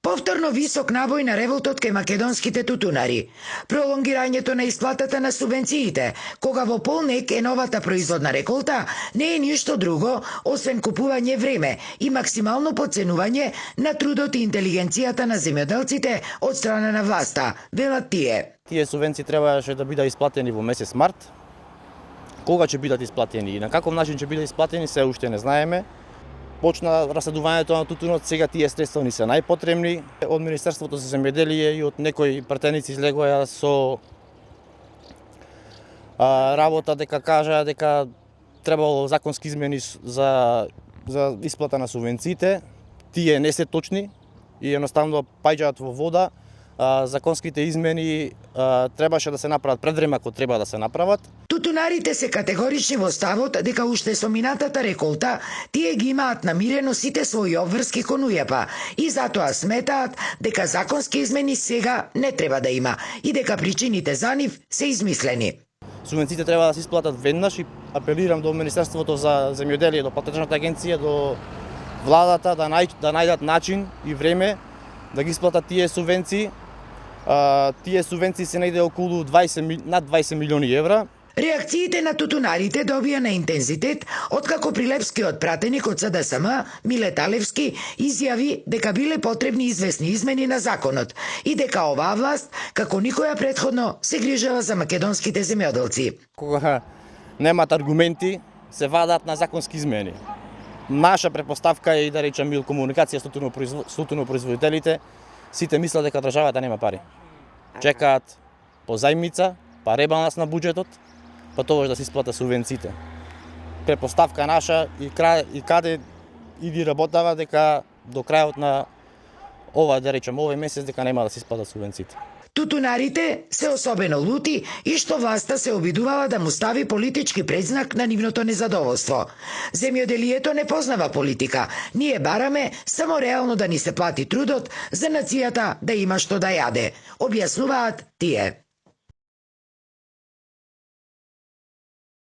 Повторно висок набој на револтот кај македонските тутунари. Пролонгирањето на исплатата на субвенциите, кога во полнек е новата производна реколта, не е ништо друго освен купување време и максимално подценување на трудот и интелигенцијата на земјоделците од страна на власта, велат тие. Тие субвенции требаше да бидат исплатени во месец март. Кога ќе бидат исплатени и на каков начин ќе бидат исплатени, се уште не знаеме. Почна раседувањето на тутунот, сега тие средства ни се најпотребни. Од Министерството за земјоделие и од некои пратеници излегоа со работа дека кажа дека требало законски измени за исплата на субвенциите. Тие не се точни и едноставно паѓаат во вода. Законските измени требаше да се направат пред време ако треба да се направат. Тутунарите се категорични во ставот дека уште со минатата реколта тие ги имаат намирено сите своји обврски кон УЈП и затоа сметаат дека законски измени сега не треба да има и дека причините за нив се измислени. Субвенциите треба да се исплатат веднаш и апелирам до Министерството за земјоделие, до Платежната агенција, до владата да најдат начин и време да ги исплатат тие субвенции. Тие субвенции се најде околу над 20 милиони евра. Реакциите на тутунарите добија на интензитет откако прилепскиот пратеник од СДСМ, Милет Алевски, изјави дека биле потребни известни измени на законот и дека оваа власт, како никоја претходно, се грижава за македонските земјоделци. Кога немат аргументи, се вадат на законски измени. Наша предпоставка е и да речем бил комуникација со тутунопроизводителите, сите мислат дека државата нема пари. Чекаат по зајмица, па ребаланс на буџетот, па тогаш да се исплата субвенциите. Предпоставка наша и каде иди работава дека до крајот на овој месец дека нема да се исплатат субвенциите. Тутунарите се особено лути и што власта се обидувала да му стави политички предзнак на нивното незадоволство. Земјоделието не познава политика. Ние бараме само реално да ни се плати трудот за нацијата да има што да јаде, објаснуваат тие.